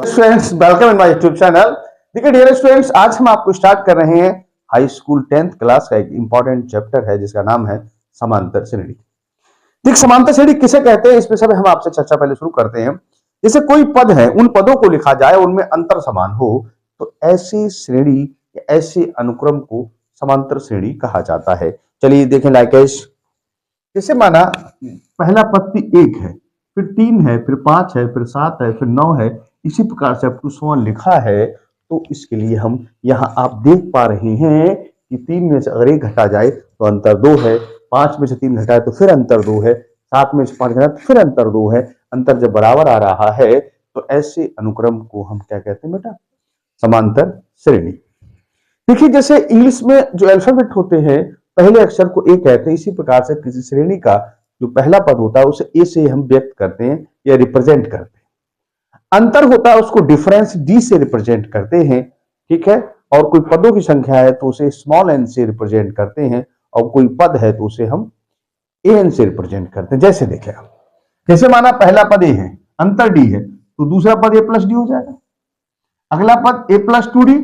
Students welcome in my YouTube channel. देखिए dear students, आज हम आपको स्टार्ट कर रहे हैं हाई स्कूल 10th क्लास का एक इंपॉर्टेंट चैप्टर है जिसका नाम है समांतर श्रेणी। देख, समांतर श्रेणी किसे कहते हैं, इस विषय में हम आपसे चर्चा पहले शुरू करते हैं। जैसे कोई पद है, उन पदों को लिखा जाए, उनमें अंतर समान हो, तो ऐसी श्रेणी या ऐसे अनुक्रम को समांतर श्रेणी कहा जाता है। चलिए देखें लाइकेश। जैसे माना पहला पद 1 है, फिर 3 है, फिर 5 है, फिर 7 है, फिर 9 है, इसी प्रकार से अप टू 1 लिखा है। तो इसके लिए हम यहाँ आप देख पा रहे हैं कि 3 में से अगर 1 घटा जाए तो अंतर 2 है, 5 में से 3 घटाए तो फिर अंतर 2 है, 7 में से 5 घटाए तो फिर अंतर 2 है। अंतर जब बराबर आ रहा है तो ऐसे अनुक्रम को हम क्या कहते हैं बेटा? समांतर श्रेणी। देखिए, जैसे इंग्लिश में जो अल्फाबेट होते हैं, पहले अक्षर को ए कहते हैं, इसी प्रकार से किसी श्रेणी का जो पहला पद होता है उसे ए से हम व्यक्त करते हैं या रिप्रेजेंट करते हैं। अंतर होता है उसको डिफरेंस डी से रिप्रेजेंट करते हैं, ठीक है। और कोई पदों की संख्या है तो उसे स्मॉल एन से रिप्रेजेंट करते हैं, और कोई पद है तो उसे हम ए एन से रिप्रेजेंट करते हैं। जैसे देखें, जैसे माना पहला पद ए है, अंतर डी है, तो दूसरा पद ए प्लस डी हो जाएगा। अगला पद ए प्लस 2d,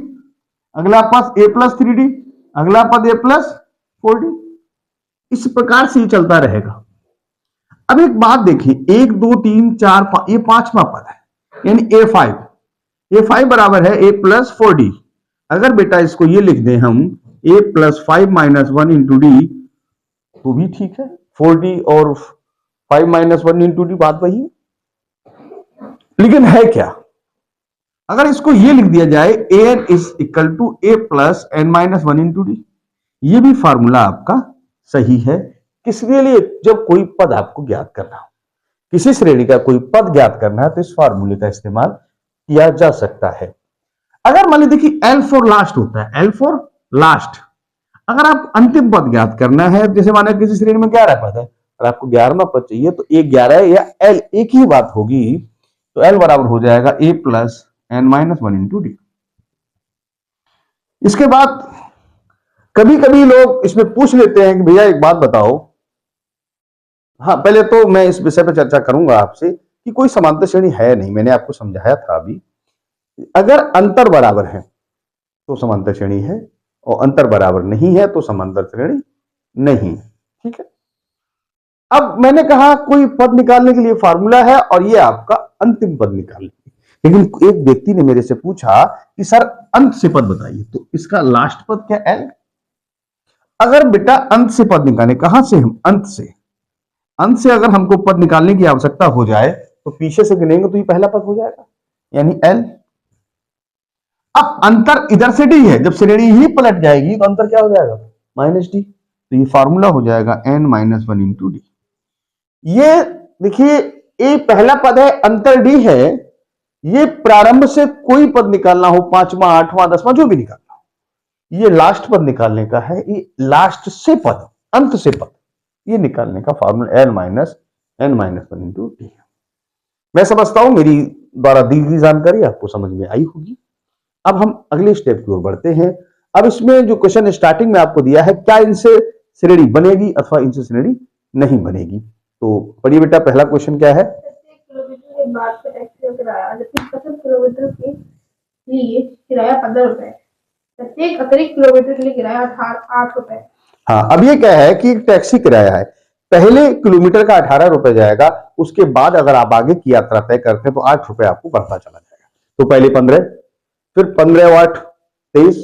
अगला पद ए प्लस 3d, अगला पद ए प्लस 4d। इस प्रकार से ये चलता रहेगा। अब एक बात देखिए, 1 2 3 4 5, ये पांचवा पद है, यानी ए5 बराबर है ए प्लस 4d। अगर बेटा इसको ये लिख दें हम ए प्लस 5 माइनस 1 इंटू डी, तो भी ठीक है। 4d और 5 माइनस 1 इंटू डी बात वही है, लेकिन है क्या? अगर इसको ये लिख दिया जाए A N is equal to A plus N minus 1 into D, ये भी फार्मूला आपका सही है। किसके लिए? जब कोई पद आपको ज्ञात करना हो, किसी श्रेणी का कोई पद ज्ञात करना है, तो इस फार्मूले का इस्तेमाल किया जा सकता है। अगर मान लीजिए देखिए एल फॉर लास्ट होता है, एल फॉर लास्ट। अगर आप अंतिम पद ज्ञात करना है, जैसे माना किसी श्रेणी में 11 पद है और आपको 11वां पद चाहिए, तो ए 11 या एल एक ही बात होगी, तो एल बराबर हो जाएगा A plus N minus 1 into D. इसके बाद कभी कभी लोग इसमें पूछ लेते हैं कि भैया एक बात बताओ। हाँ, पहले तो मैं इस विषय पर चर्चा करूंगा आपसे कि कोई समांतर श्रेणी है नहीं, मैंने आपको समझाया था अभी। अगर अंतर बराबर है तो समांतर श्रेणी है, और अंतर बराबर नहीं है तो समांतर श्रेणी नहीं, ठीक है। अब मैंने कहा कोई पद निकालने के लिए फार्मूला है और ये आपका अंतिम पद निकालने, लेकिन एक व्यक्ति ने मेरे से पूछा कि सर अंत से पद बताइए, तो इसका लास्ट पद क्या एल? अगर बेटा अंत से पद निकाले, कहां से? हम अंत से अगर हमको पद निकालने की आवश्यकता हो जाए तो पीछे से गिनेंगे तो ये पहला पद हो जाएगा, यानी एल। अब अंतर इधर से डी है, जब श्रेणी ही पलट जाएगी तो अंतर क्या हो जाएगा? Minus D. तो ये फॉर्मूला हो जाएगा एन माइनस 1 इंटू डी। ये देखिए, ए पहला पद है, अंतर डी है। ये प्रारंभ से कोई पद निकालना हो, 5वां 8वां 10वां जो भी निकालना हो, ये लास्ट पद निकालने का है। ये लास्ट से पद, अंत से पद, ये निकालने का formula N minus 1 into D. मैं समझता हूं मेरी द्वारा दी गई जानकारी आपको समझ में आई होगी। अब हम अगले स्टेप की ओर बढ़ते हैं। अब इसमें जो क्वेश्चन स्टार्टिंग में आपको दिया है, क्या इनसे श्रेणी बनेगी अथवा इनसे श्रेणी नहीं बनेगी? तो पढ़िए बेटा, पहला क्वेश्चन क्या है? किलोमीटर के लिए किराया 15 रुपए, प्रत्येक अतिरिक्त किलोमीटर के लिए किराया 8 रुपए। हाँ, अब ये क्या है कि टैक्सी किराया है, पहले किलोमीटर का 18 रुपए जाएगा, उसके बाद अगर आप आगे की यात्रा तय करते हैं तो 8 रुपए आपको बढ़ता चला जाएगा। तो पहले 15, फिर 15 और 8 23,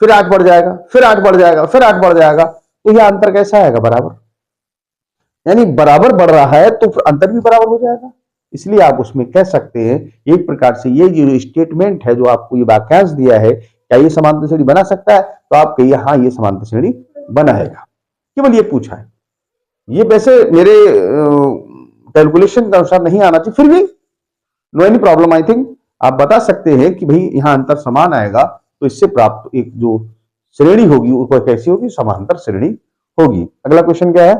फिर 8 बढ़ जाएगा, फिर 8 बढ़ जाएगा, फिर 8 बढ़ जाएगा। तो यह अंतर कैसा आएगा? बराबर, यानी बराबर बढ़ रहा है तो अंतर भी बराबर हो जाएगा। इसलिए आप उसमें कह सकते हैं एक प्रकार से ये जो स्टेटमेंट है, जो आपको ये वाक्यांश दिया है, क्या ये समांतर श्रेणी बना सकता है? तो आप कहिए हाँ, ये समांतर श्रेणी बनाएगा। केवल ये पूछा है, ये वैसे मेरे कैलकुलेशन के अनुसार नहीं आना चाहिए, फिर भी no any problem. I think आप बता सकते हैं कि भाई यहां अंतर समान आएगा, तो इससे प्राप्त एक जो श्रेणी होगी ऊपर कैसी होगी? समांतर श्रेणी होगी। अगला क्वेश्चन क्या है?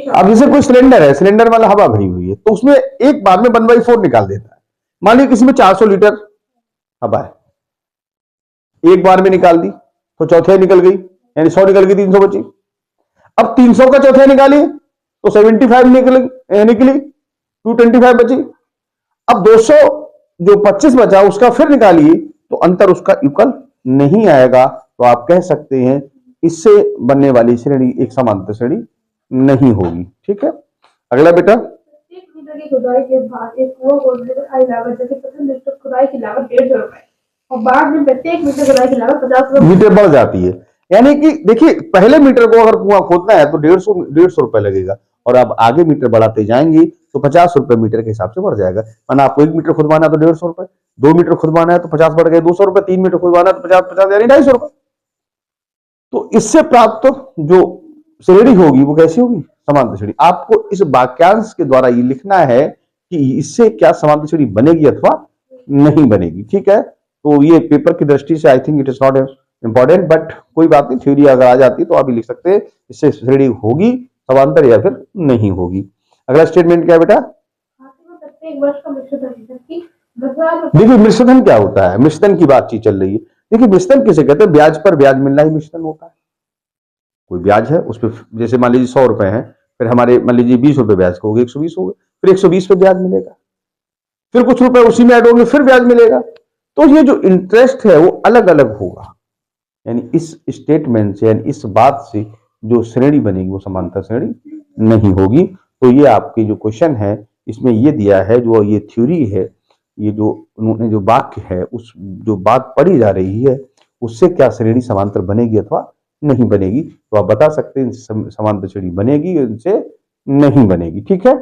अब जैसे कोई सिलेंडर है, सिलेंडर वाला हवा भरी हुई है, तो उसमें एक बार में 1/4 निकाल देता है। मान लीजिए किसी में 400 लीटर हवा है, एक बार में निकाल दी तो चौथाई निकल गई, यानी 100 निकल गई, 300 बची। अब 300 का चौथाई निकालिए तो 75 निकली, 225 बची। अब 200 जो 25 बचा उसका फिर निकालिए तो अंतर उसका इक्वल नहीं आएगा, तो आप कह सकते हैं इससे बनने वाली श्रेणी एक समांतर श्रेणी नहीं होगी। ठीक है, अगला बेटा। प्रत्येक मीटर की खुदाई के बाद एक कुआं खोदने पर आई लागत, जैसे प्रथम मीटर खुदाई की लागत 150 रुपए और बाद में प्रत्येक मीटर खुदाई की लागत 50 रुपए मीटर बढ़ जाती है। यानी कि देखिए, पहले मीटर को अगर कुआं खोदना है तो 150 रुपए लगेगा, और अब आगे मीटर बढ़ाते जाएंगे तो 50 रुपए मीटर के हिसाब से बढ़ जाएगा। माना आपको 1 मीटर खुदवाना है तो 150 रुपए, 2 मीटर खुदवाना है तो 50 बढ़ गए 200 रुपए, 3 मीटर खुदवाना है तो 50 यानी 250 रुपए। तो इससे प्राप्त जो श्रेणी होगी वो कैसी होगी? समांतर श्रेणी। आपको इस वाक्यांश के द्वारा ये लिखना है कि इससे क्या समांतर श्रेणी बनेगी अथवा नहीं बनेगी। ठीक है, तो ये पेपर की दृष्टि से I think it is not important, but कोई बात नहीं, थ्योरी अगर आ जाती तो आप भी लिख सकते हैं इससे श्रेणी होगी समांतर या फिर नहीं होगी। अगला स्टेटमेंट क्या है बेटा? प्रत्येक वर्ष का मिश्रधन। देखिए मिश्रधन क्या होता है, मिश्रधन की बातचीत चल रही है। देखिए मिश्रधन किसे कहते हैं? ब्याज पर ब्याज मिलना ही मिश्रधन होता है। कोई ब्याज है उस पर, जैसे मान लीजिए 100 रुपए है, फिर हमारे मान लीजिए 20 रुपए ब्याज का हो गया, 120 हो गए, फिर 120 पे ब्याज मिलेगा, फिर कुछ रुपए उसी में ऐड होंगे, फिर ब्याज मिलेगा। तो ये जो इंटरेस्ट है वो अलग अलग होगा। यानी इस स्टेटमेंट से, यानी इस बात से जो श्रेणी बनेगी वो समांतर श्रेणी नहीं होगी। तो ये आपकी जो क्वेश्चन है इसमें ये दिया है, जो ये थ्योरी है, ये जो उन्होंने जो वाक्य है, उस जो बात पढ़ी जा रही है उससे क्या श्रेणी समांतर बनेगी अथवा नहीं बनेगी, तो आप बता सकते हैं समांतर श्रेणी बनेगी, इनसे नहीं बनेगी। ठीक है,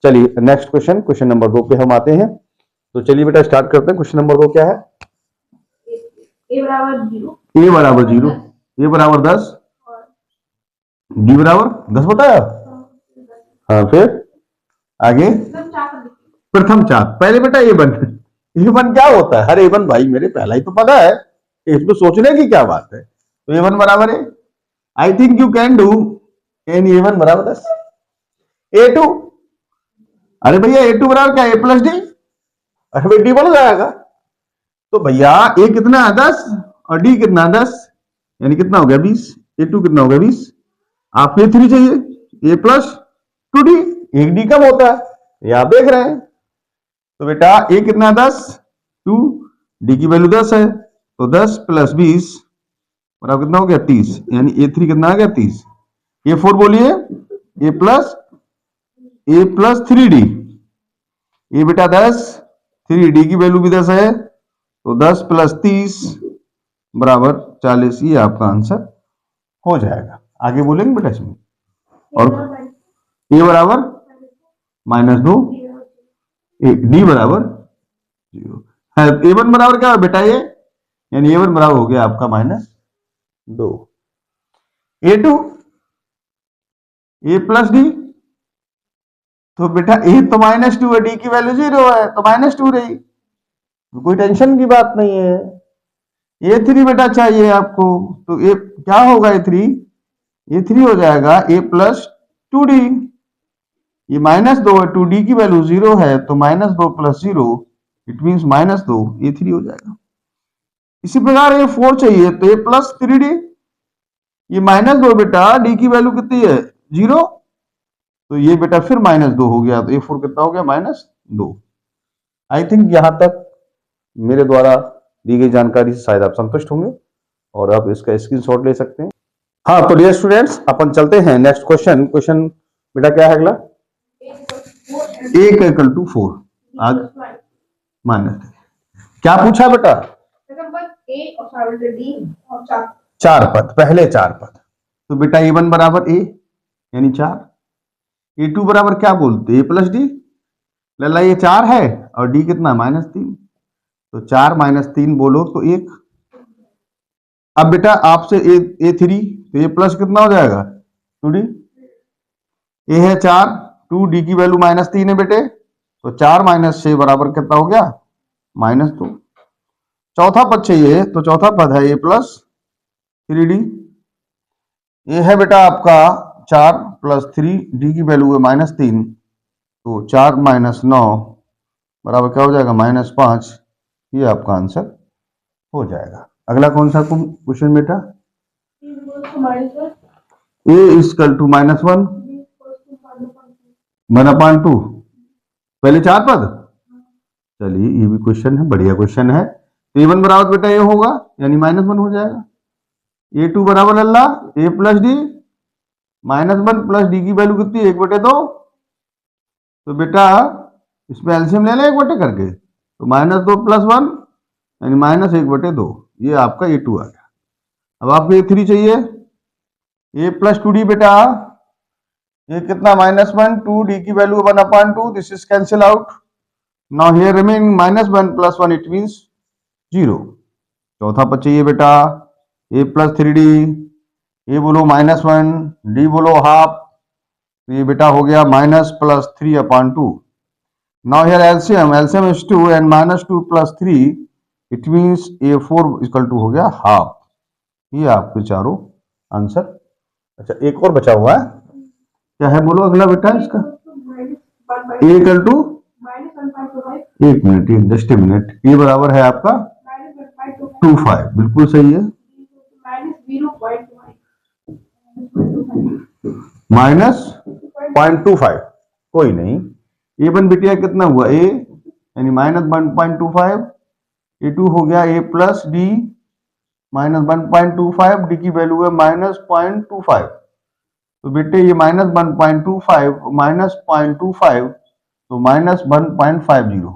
चलिए नेक्स्ट क्वेश्चन, क्वेश्चन नंबर 2 पे हम आते हैं। तो चलिए बेटा स्टार्ट करते हैं। क्वेश्चन नंबर 2 क्या है? ए बराबर 0, ए बराबर 0, ए बराबर 10, डी बराबर 10 बताया। हाँ, फिर आगे प्रथम चाप। पहले बेटा ए1 क्या होता है? हर ए1 भाई मेरे पहला ही तो पता है, इसमें सोचने की क्या बात है। तो ए1 बराबर है, I think you can do an A1 बराबर 10। ए2, अरे भैया ए2 बराबर क्या? ए प्लस डी। अरे भाई डी बढ़ जाएगा, तो भैया ए कितना है? 10 और डी कितना? 10, यानी कितना हो गया? 20। ए2 कितना हो गया? 20। आपको ए3 चाहिए, ए प्लस 2डी, एक डी कम होता है, ये आप देख रहे हैं। तो बेटा ए कितना? 10, 2, डी की वैल्यू 10 है, तो 10 प्लस 20 बराबर कितना हो गया? 30, यानी ए3 कितना आ गया? 30। ए4 बोलिए, ए प्लस 3डी। ए बेटा 10, 3डी की वैल्यू भी 10 है, तो 10 प्लस 30 बराबर 40। ये आपका आंसर हो जाएगा। आगे बोलेंगे बेटा इसमें। और ए बराबर -2, डी बराबर 0 है। ए1 बराबर क्या है बेटा? ये यानी ए1 बराबर हो गया आपका -2। ए2, ए प्लस डी, तो बेटा ए तो -2 है, डी की वैल्यू 0 है, तो -2 रही, तो कोई टेंशन की बात नहीं है। ए3 बेटा चाहिए आपको, तो ए क्या होगा? ए3 हो जाएगा ए प्लस 2डी। ये -2 है, 2डी की वैल्यू 0 है, तो -2 प्लस 0 इट मीन्स -2, ए3 हो जाएगा। इसी प्रकार ए4 चाहिए, तो ए प्लस 3डी, ये -2 बेटा, डी की वैल्यू कितनी है? 0, तो ये बेटा फिर -2 हो गया, तो ए4 कितना हो गया? -2। आई थिंक यहां तक मेरे द्वारा दी गई जानकारी से शायद आप संतुष्ट होंगे और आप इसका स्क्रीनशॉट ले सकते हैं। हाँ, तो डियर स्टूडेंट्स अपन चलते हैं नेक्स्ट क्वेश्चन। क्वेश्चन बेटा क्या है अगला? ए इक्वल टू 4 माइनस। क्या पूछा बेटा? ए और डी और 4 पद, पहले 4 पद। तो बेटा ए1 बराबर ए यानी 4, ए2 बराबर क्या बोलते? ए प्लस डी। लल्ला ये 4 है और डी कितना? -3, तो 4 - 3 बोलो तो 1। अब बेटा आपसे ए3, तो ए प्लस कितना हो जाएगा? 2डी। ए है 4, 2 डी की वैल्यू -3 है बेटे, तो 4 - 6 बराबर कितना हो गया? -2। चौथा पद चाहिए, तो चौथा पद है ए प्लस 3डी। ये है बेटा आपका 4 प्लस 3, डी की वैल्यू है -3, तो 4 - 9 बराबर क्या हो जाएगा? -5। ये आपका आंसर हो जाएगा। अगला कौन सा क्वेश्चन बेटा? ए इक्वल टू -1, 1/2 पहले 4 पद। चलिए ये भी क्वेश्चन है, बढ़िया क्वेश्चन है। तो A1 बराबर बेटा ये होगा यानी -1 हो जाएगा। A2 बराबर अल्लाह A plus D, -1 plus D की वैल्यू कितनी, 1/2। तो बेटा इसमें एलसीएम ले लें 1/2 करके, तो -2 + 1 यानी -1/2। ये आपका A2 आ गया। अब आपको A3 चाहिए, A + 2d बेटा, ये कितना -1 2 d की value 1/2, this is cancel out. Now here remaining -1 + 1 it means 0। चौथा पद चाहिए बेटा, A + 3d, A बोलो -1, D बोलो ½ तो ये बेटा हो गया -+3/2। Now here LCM is 2 and -2 + 3 it means A4 = हो गया ½ ये आपके चारों आंसर। अच्छा एक और बचा हुआ है, क्या है बोलो अगला बेटा इसका। A = एक मिनट, जस्ट ए मिनट, ये बराबर है आपका 25, बिल्कुल सही है। -0.25 कोई नहीं। A1 बिटिया कितना हुआ A यानी -1.25, A2 हो गया A + D -1.25, D की वैल्यू है -0.25। तो बेटे ये -1.25 -0.25 तो -1.50।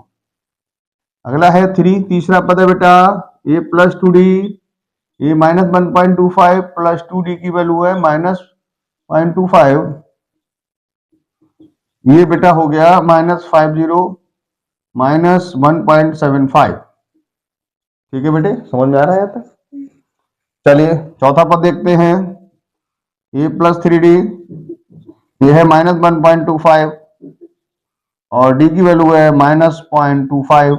अगला है 3, तीसरा पद है बेटा A + 2D, A -1.25 + 2D की वैल्यू है -0.25, ये बेटा हो गया -50 -1.75। ठीक है बेटे, समझ में आ रहा है यहाँ तक। चलिए चौथा पद देखते हैं, A + 3D, ये है -1.25 और D की वैल्यू है -0.25,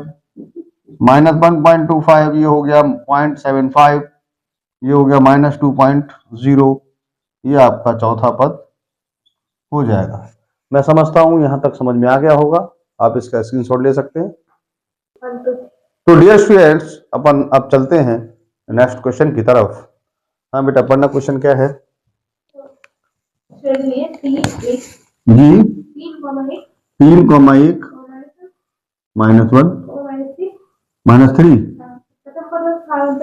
-1.25 ये हो गया 0.75, ये हो गया -2.0। ये आपका चौथा पद हो जाएगा। मैं समझता हूं यहां तक समझ में आ गया होगा, आप इसका स्क्रीनशॉट ले सकते हैं। तो डियर स्टूडेंट्स अपन अब चलते हैं नेक्स्ट क्वेश्चन की तरफ। हाँ बेटा पढ़ना, क्वेश्चन क्या है जी। 3,1 -1 -3।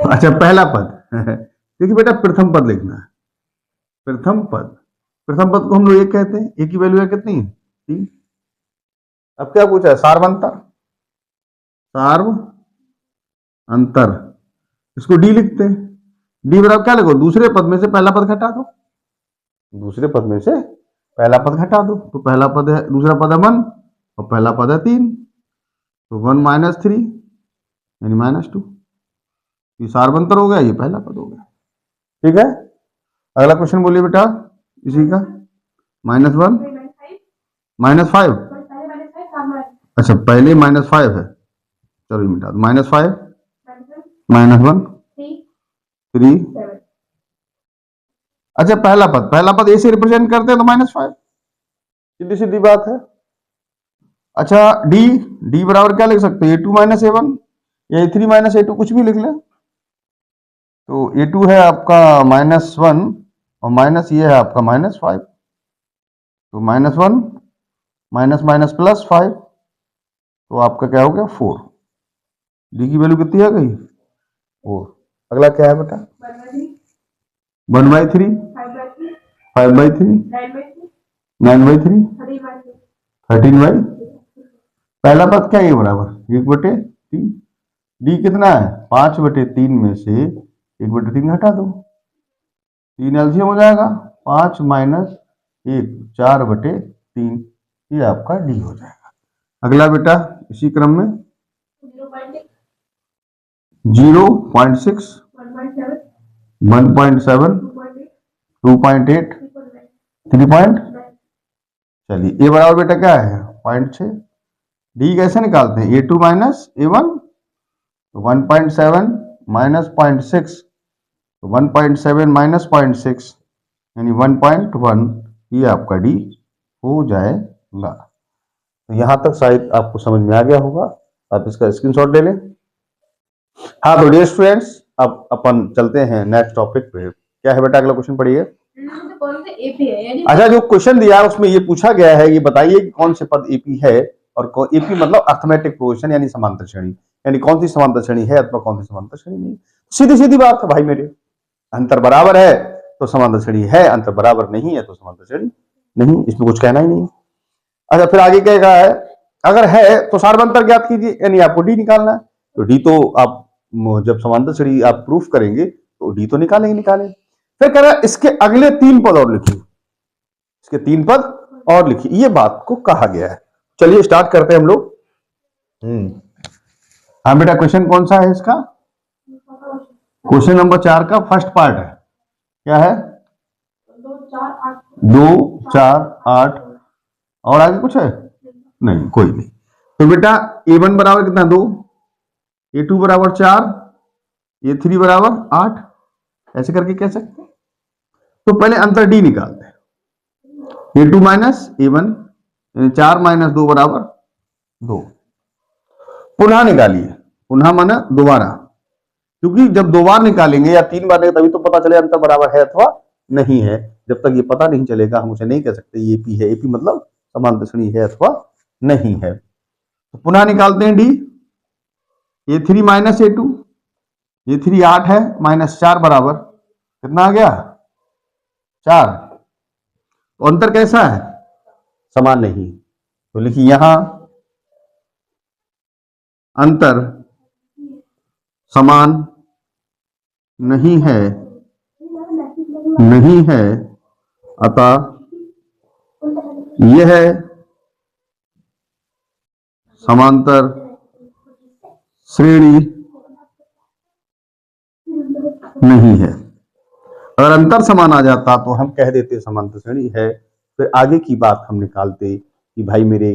अच्छा पहला पद देखिए बेटा प्रथम पद लिखना है। प्रथम पद को हम लोग एक कहते हैं, एक की वैल्यू है कितनी 3। अब क्या पूछा है, सार्वंतर, सार्व अंतर, इसको डी लिखते हैं। डी बराबर क्या लिखो, दूसरे पद में से पहला पद घटा दो, दूसरे पद में से पहला पद घटा दो। तो पहला पद है, दूसरा पद है 1 और पहला पद है 3, तो 1 - 3 यानी -2। ये सार्वंतर हो गया, ये पहला पद हो गया। ठीक है, अगला क्वेश्चन बोलिए बेटा इसी का। -1 -5, अच्छा पहले -5 है, चलो मिटा दो। -5 -1 3, अच्छा पहला पद ए से रिप्रेजेंट करते हैं तो -5, सीधी सीधी बात है। अच्छा डी बराबर क्या लिख सकते हैं, A2 - A1 या A3 - A2, कुछ भी लिख ले। तो A2 है आपका -1 और माइनस ये है आपका -5, तो -1 माइनस +5 तो आपका क्या हो गया 4। डी की वैल्यू कितनी आ गई 4। अगला क्या है बेटा 1/3 5/3 9/3 13/, पहला पद क्या है बराबर 1/3। डी कितना है 5/3 में से 1/3 हटा दो, 3 एलसीएम हो जाएगा, 5 - 1 4/3, ये आपका डी हो जाएगा। अगला बेटा इसी क्रम में 0.6 1.7 2.8 3. चलिए ए बराबर बेटा क्या है 0.6। डी कैसे निकालते हैं, A2 - A1 तो 1.7 -0.6 तो 1.7 -0.6 यानी 1.1, ये आपका डी हो जाएगा। तो यहां तक शायद आपको समझ में आ गया होगा, आप इसका स्क्रीनशॉट ले लें। हाँ तो डियर स्टूडेंट्स अब अपन चलते हैं नेक्स्ट टॉपिक पे। क्या है बेटा अगला क्वेश्चन पढ़िए। तो कौन से एपी है यानी अच्छा, जो क्वेश्चन दिया है उसमें ये पूछा गया है, ये बताइए कि कौन से पद एपी है, और एपी मतलब अर्थमेटिक प्रोग्रेशन यानी समांतर श्रेणी, यानी कौन सी समांतर श्रेणी है अथवा कौन सी समांतर श्रेणी नहीं। सीधी सीधी बात है भाई मेरे, अंतर बराबर है तो समांतर श्रेणी है, अंतर बराबर नहीं है तो समांतर श्रेणी नहीं, इसमें कुछ कहना ही नहीं। अच्छा, फिर आगे क्या कहा है, अगर है तो सार्वंतर ज्ञात कीजिए, यानी आपको डी निकालना है। तो डी तो आप जब समांतर श्रेणी आप प्रूफ करेंगे तो डी तो निकालेंगे। फिर कह रहा है इसके अगले 3 पद और लिखिए, इसके 3 पद और लिखिए, ये बात को कहा गया है। चलिए स्टार्ट करते हैं हम लोग। हाँ बेटा, क्वेश्चन कौन सा है इसका? क्वेश्चन नंबर 4 का फर्स्ट पार्ट है। क्या है? 2 4 8 और आगे कुछ है? नहीं, कोई नहीं। तो बेटा A1 बराबर कितना? 2, A2 बराबर 4, A3 बराबर 8, ऐसे करके कह सकते हैं। तो पहले अंतर डी निकालते हैं। A2 माइनस A1, 4 माइनस 2 बराबर 2। पुनः निकालिए, पुनः माना दोबारा, क्योंकि जब 2 बार निकालेंगे या 3 बार निकालेंगे तभी तो पता चलेगा अंतर बराबर है अथवा नहीं है। जब तक ये पता नहीं चलेगा हम उसे नहीं कह सकते ये एपी है। एपी मतलब समांतर श्रेणी है अथवा नहीं है। तो पुनः निकालते हैं D. A3 minus A2, A3 8 है, माइनस 4 बराबर कितना आ गया? 4। तो अंतर कैसा है? समान नहीं। तो लिखिए यहां अंतर समान नहीं है, अतः यह समांतर श्रेणी नहीं है। अगर अंतर समान आ जाता तो हम कह देते समांतर श्रेणी है। फिर आगे की बात हम निकालते कि भाई मेरे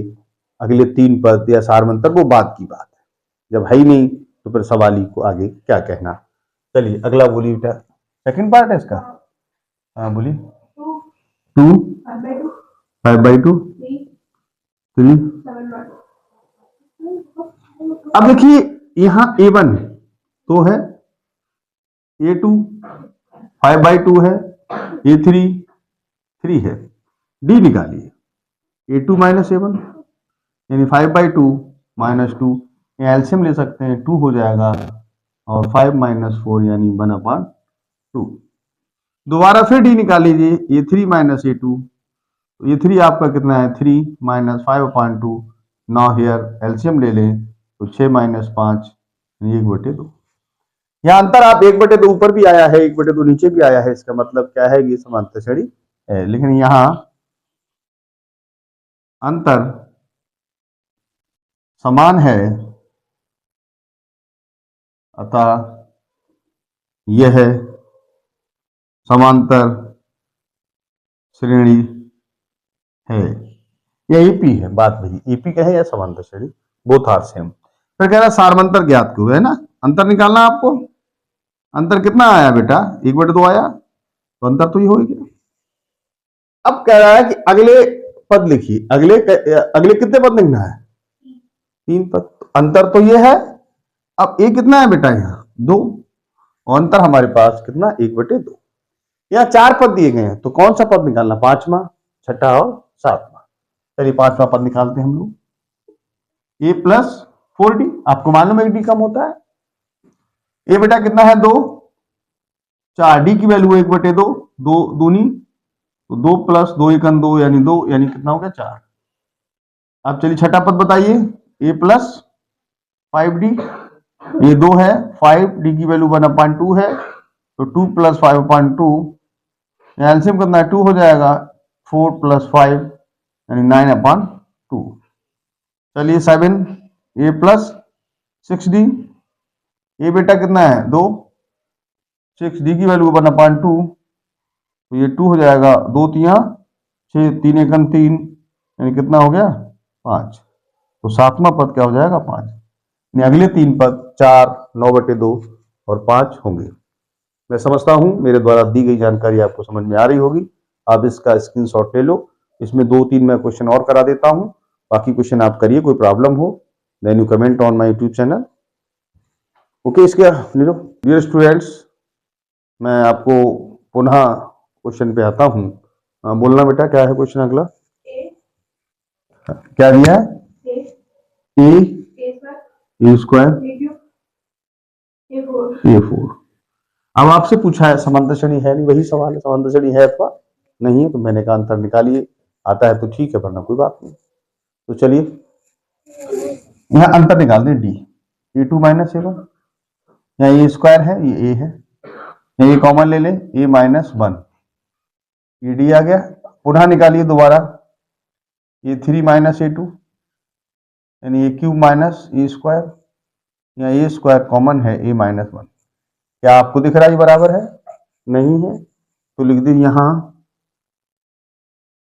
अगले 3 पद या सार्वंतर, वो बाद की बात है। जब है ही नहीं तो फिर सवाल ही को आगे क्या कहना। चलिए अगला बोलिए बेटा, सेकंड पार्ट है इसका। हाँ बोलिए। 2 5/2 3। अब देखिए यहां A1 तो है, A2 5/2 है, A3 3 है। डी निकालिए। A2 माइनस A1 यानी 5/2 माइनस 2, एलसीएम ले सकते हैं, 2 हो जाएगा, और 5 माइनस 4 यानी 1/2। दोबारा फिर डी निकाल लीजिए। A3 माइनस A2, तो A3 आपका कितना है? 3 माइनस 5/2। नाउ हियर एलसीएम ले लें तो 6 माइनस 5 यानी 1/2। यहाँ अंतर आप 1/2 ऊपर भी आया है, 1/2 नीचे भी आया है, इसका मतलब क्या है कि समांतर श्रेणी है। लेकिन यहाँ अंतर समान है, अतः यह समांतर श्रेणी है। यह एपी है, बात वही एपी का है या समांतर श्रेणी, बोथ आर सेम। फिर कह रहा है सार्वंतर ज्ञात करो, है ना, अंतर निकालना आपको। अंतर कितना आया बेटा? 1/2 आया, तो अंतर तो ये हो गया। अब कह रहा है कि अगले पद लिखिए। अगले कितने पद लिखना है? 3 पद। तो अंतर तो ये है। अब ए कितना है बेटा? यहाँ 2, और अंतर हमारे पास कितना? 1/2। यहाँ 4 पद दिए गए हैं, तो कौन सा पद निकालना? 5वां, 6ठा और 7वां। चलिए 5वां पद निकालते हैं हम लोग। ए प्लस 4d, आपको मालूम है डी कम होता है। ए बेटा कितना है? 2, 4, डी की वैल्यू 1/2, 2 दूनी, तो 2 प्लस 2 एकन 2 यानी 2, यानी कितना हो गया? 4। अब चलिए छठा पद बताइए। ए प्लस 5d, ये 2 है, 5d की वैल्यू 1/2 है, तो 2 प्लस 5/2 एलसीएम कितना है? 2 हो जाएगा, 4 प्लस 5 यानी 9/2। चलिए 7, ए प्लस 6d, ये बेटा कितना है? 2, 6d की वैल्यू 1/2, तो ये 2 हो जाएगा, 2 3 6, 3 एकन 3 यानी कितना हो गया? 5। तो 7वां पद क्या हो जाएगा? 5। अगले 3 पद 4, 9/2 और 5 होंगे। मैं समझता हूं मेरे द्वारा दी गई जानकारी आपको समझ में आ रही होगी। आप इसका स्क्रीनशॉट ले लो। इसमें 2-3 मैं क्वेश्चन और करा देता हूं, बाकी क्वेश्चन आप करिए। कोई प्रॉब्लम हो then you comment on my YouTube channel. Okay, इसके डियर स्टूडेंट्स, मैं आपको पुनः क्वेश्चन पे आता हूँ। बोलना बेटा क्या है क्वेश्चन अगला, ए क्या दिया है, ए ए ए स्क्वायर ए फोर ए 4। अब आपसे पूछा है समांतर श्रेणी है नहीं, वही सवाल है, समांतर श्रेणी है अथवा नहीं है, तो मैंने कहा अंतर निकालिए, आता है तो ठीक है वरना कोई बात नहीं। तो चलिए यहाँ अंतर निकाल दें, डी ए2 माइनस ए1, यहाँ ए स्क्वायर है ये ए है, यहाँ ये कॉमन ले लें ए माइनस 1, ये डी आ गया। पुनः निकालिए दोबारा ए 3 माइनस ए2, यानी ए क्यूब माइनस ए स्क्वायर, यहाँ ए स्क्वायर कॉमन है ए माइनस 1। क्या आपको दिख रहा है ये बराबर है, नहीं है, तो लिख दीजिए यहाँ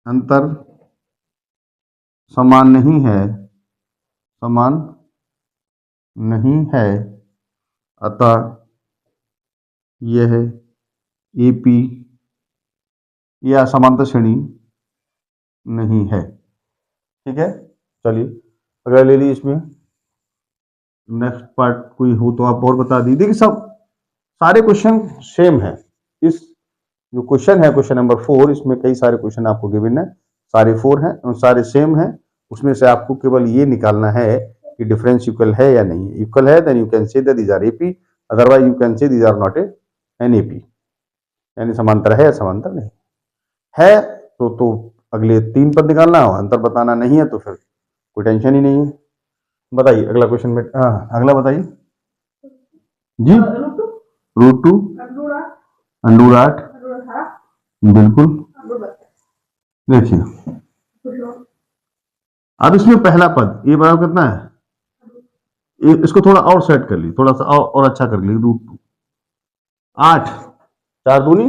अंतर समान नहीं है, समान नहीं है, अतः यह एपी या समांतर श्रेणी नहीं है। ठीक है, चलिए अगला ले लीजिए, इसमें नेक्स्ट पार्ट कोई हो तो आप और बता दीजिए। देखिए सब सारे क्वेश्चन सेम है, इस जो क्वेश्चन है क्वेश्चन नंबर 4, इसमें कई सारे क्वेश्चन आपको गिवन है, सारे 4 हैं और सारे सेम हैं। उसमें से आपको केवल ये निकालना है कि डिफरेंस इक्वल है या नहीं है। इक्वल है then you can say that these are AP, otherwise you can say these are not an AP, यानी समांतर है या समांतर नहीं है। तो अगले 3 पद निकालना हो, अंतर बताना नहीं है तो फिर कोई टेंशन ही नहीं है। बताइए अगला क्वेश्चन में, अगला बताइए जी, √2 अंडर 8, बिल्कुल। देखिए अब इसमें पहला पद ये बराबर कितना है, इसको थोड़ा और सेट कर ली, थोड़ा सा और अच्छा कर ली, √2 8, 4 दूनी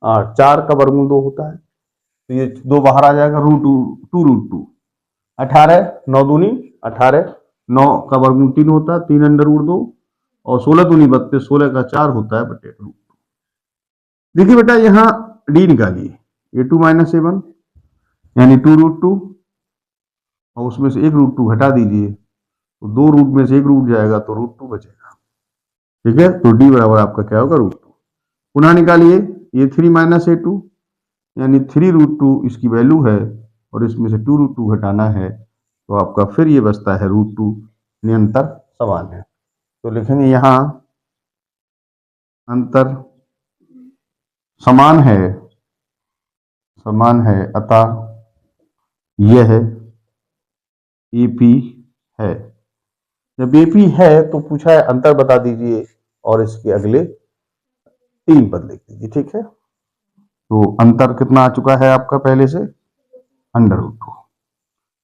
8, 4 का वर्गमूल 2 होता है, तो ये 2 बाहर आ जाएगा, √2 18, 9 दूनी 18, 9 का वर्गमूल 3 होता है, 3 अंडर रूट 2, और 16 दूनी 32, 16 का 4 होता है बटे √2। देखिए बेटा यहाँ डी निकालिए, a2 माइनस a1 यानी 2√2, और उसमें से एक √2 हटा दीजिए, तो 2 रूट में से एक रूट जाएगा तो √2 बचेगा। ठीक है, तो डी बराबर आपका क्या होगा, √2। पुनः निकालिए a3 माइनस a2 यानी 3√2 इसकी वैल्यू है, और इसमें से 2√2 हटाना है, तो आपका फिर ये बचता है √2, यानी अंतर समान है। तो लिखेंगे यहाँ अंतर समान है, समान है, अतः यह एपी है। जब एपी है तो पूछा है अंतर बता दीजिए, और इसके अगले 3 पद लिख दीजिए। ठीक है, तो अंतर कितना आ चुका है आपका पहले से, अंडर√2।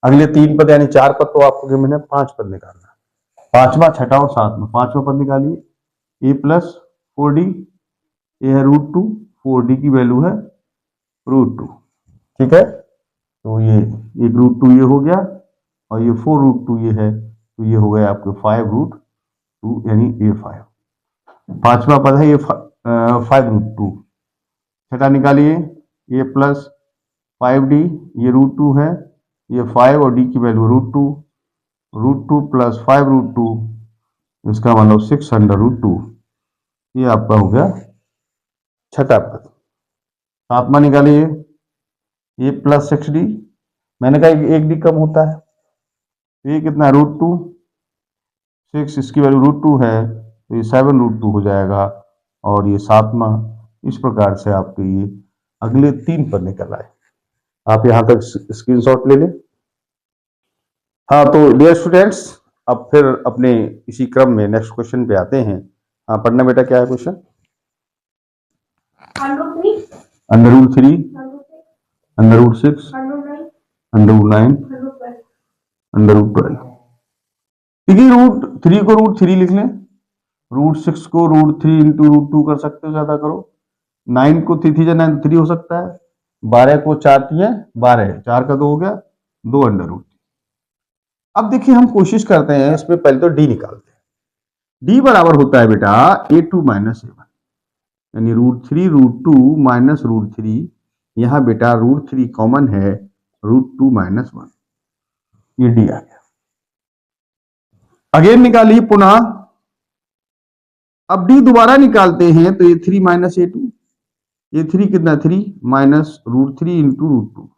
अगले 3 पद यानी 4 पद तो आपको गिवन है, 5 पद निकालना है, 5वां 6वां और 7वां। 5वां पद निकालिए a प्लस 4d, ये है √2, 4d की वैल्यू है √2। ठीक है, तो ये एक √2 ये हो गया, और ये 4√2 ये है, तो ये हो गया आपके 5√2 यानी a5। 5वां पद है ये 5√2। 6 निकालिए a प्लस 5d, ये √2 है, ये 5 और d की वैल्यू √2 प्लस 5√2, इसका मतलब 6 अंडर√2, ये आपका हो गया 6वां पद। 7वां निकालिए ये प्लस 6d, मैंने कहा एक डी कम होता है, तो ये कितना है √2, 6 इसकी वैल्यू √2 है, तो ये 7√2 हो जाएगा, और ये 7वां। इस प्रकार से आपके ये अगले 3 पद निकल आए। आप यहां तक स्क्रीनशॉट ले लें। हाँ, तो डियर स्टूडेंट्स अब फिर अपने इसी क्रम में नेक्स्ट क्वेश्चन पे आते हैं। हाँ पढ़ना बेटा, क्या है क्वेश्चन, अंडर√3 अंडर√6 अंडर√9 अंडर√12। देखिए √3 को √3 लिख लें, √6 को √3 इंटू √2 कर सकते हो, ज्यादा करो। 9 को 3 3 हो सकता है, 12 को 4 12, 4 का 2 हो गया, 2 अंडर√3। अब देखिए हम कोशिश करते हैं, इसमें पहले तो डी निकालते हैं। डी बराबर होता है बेटा a2 माइनस a1, यानी √3 √2 माइनस √3, यहां बेटा √3 कॉमन है, √2 माइनस 1, ये डी आ गया। अगेन निकालिए पुनः, अब डी दोबारा निकालते हैं, तो ये 3 माइनस a2, ये 3 कितना 3 माइनस √3 इंटू √2।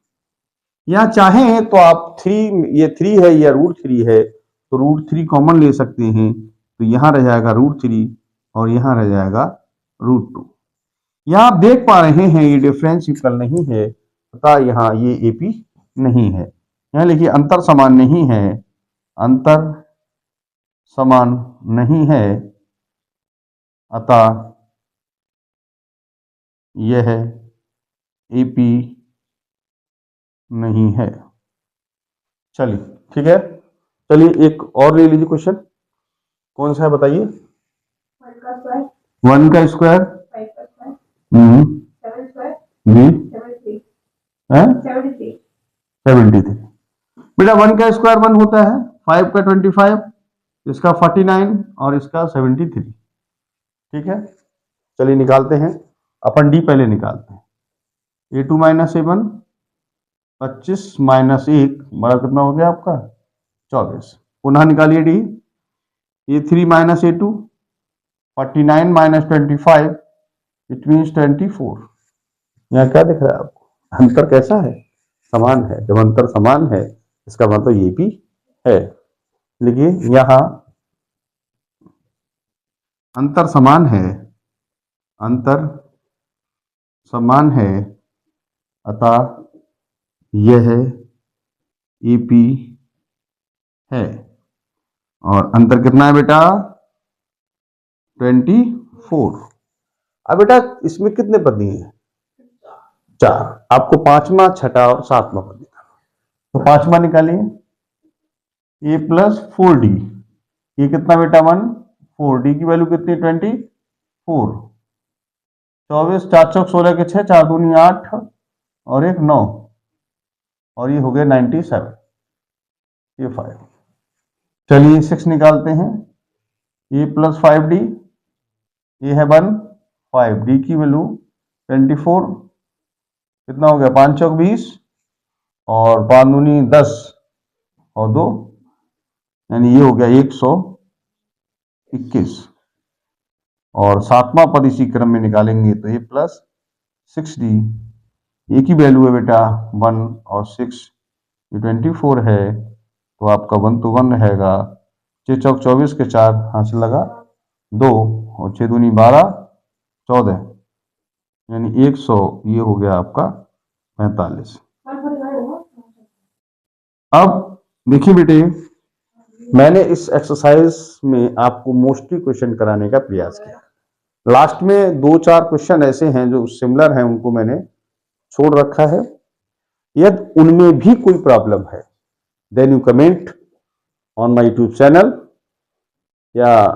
यहाँ चाहें तो आप 3, ये 3 है या √3 है तो √3 कॉमन ले सकते हैं, तो यहाँ रह जाएगा √3 और यहाँ रह जाएगा √2। यहाँ आप देख पा रहे हैं ये डिफरेंस इक्वल नहीं है तथा यहाँ ये AP नहीं है। यहाँ लिखिए अंतर समान नहीं है, अंतर समान नहीं है अतः यह AP नहीं है। चलिए ठीक है, चलिए एक और ले लीजिए क्वेश्चन। कौन सा है बताइए? 1 का स्क्वायर, 1 का स्क्वायर, 5 का स्क्वायर, 7 स्क्वायर, जी 73, है 73। 73। बेटा 1 का स्क्वायर 1 होता है, 5 का 25, इसका 49 और इसका 73। ठीक है, चलिए निकालते हैं। अपन डी पहले निकालते हैं। A2 माइनस A1, 25 माइनस 1 बड़ा कितना हो गया आपका 24। पुनः निकालिए D. A3 minus A2, 49 minus 25 it means 24। यहाँ क्या दिख रहा है आपको? अंतर कैसा है? समान है। जब अंतर समान है इसका मतलब ये भी है। देखिए यहाँ अंतर समान है, अंतर समान है अतः यह AP है। और अंतर कितना है बेटा? 24। अब बेटा इसमें कितने पद दिए हैं? 4। आपको 5वां, 6वां और 7वां पद निकालना। तो 5वां निकालिए। A प्लस 4D, ये कितना बेटा 1, 4D की वैल्यू कितनी 24। 24, 4 चौक 16 के 6, 4 दूनी 8 और 1 9 और ये हो गया 97, ये 5। चलिए 6 निकालते हैं। A प्लस 5D, ये है 1, 5D की वैल्यू 24, कितना हो गया 5 चौक 20 और 5 दूनी 10 और 2, यानी ये हो गया 121। और 7वां पद इसी क्रम में निकालेंगे तो A प्लस 6D, ए की वैल्यू है बेटा 1 और 6, ये 24 है तो आपका 1 तो 1 रहेगा। 6 चौक 24 के 4 हासिल लगा 2 और 6 दूनी 12 14, यानी 100, ये हो गया आपका 45। अब देखिए बेटे, मैंने इस एक्सरसाइज में आपको मोस्टली क्वेश्चन कराने का प्रयास किया। लास्ट में 2-4 क्वेश्चन ऐसे हैं जो सिमिलर हैं, उनको मैंने छोड़ रखा है। यदि उनमें भी कोई प्रॉब्लम है then you comment on my YouTube channel, या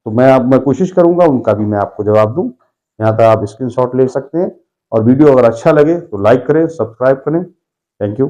तो मैं कोशिश करूंगा उनका भी मैं आपको जवाब दूं। यहाँ तक आप स्क्रीनशॉट ले सकते हैं और वीडियो अगर अच्छा लगे तो लाइक करें, सब्सक्राइब करें। Thank you.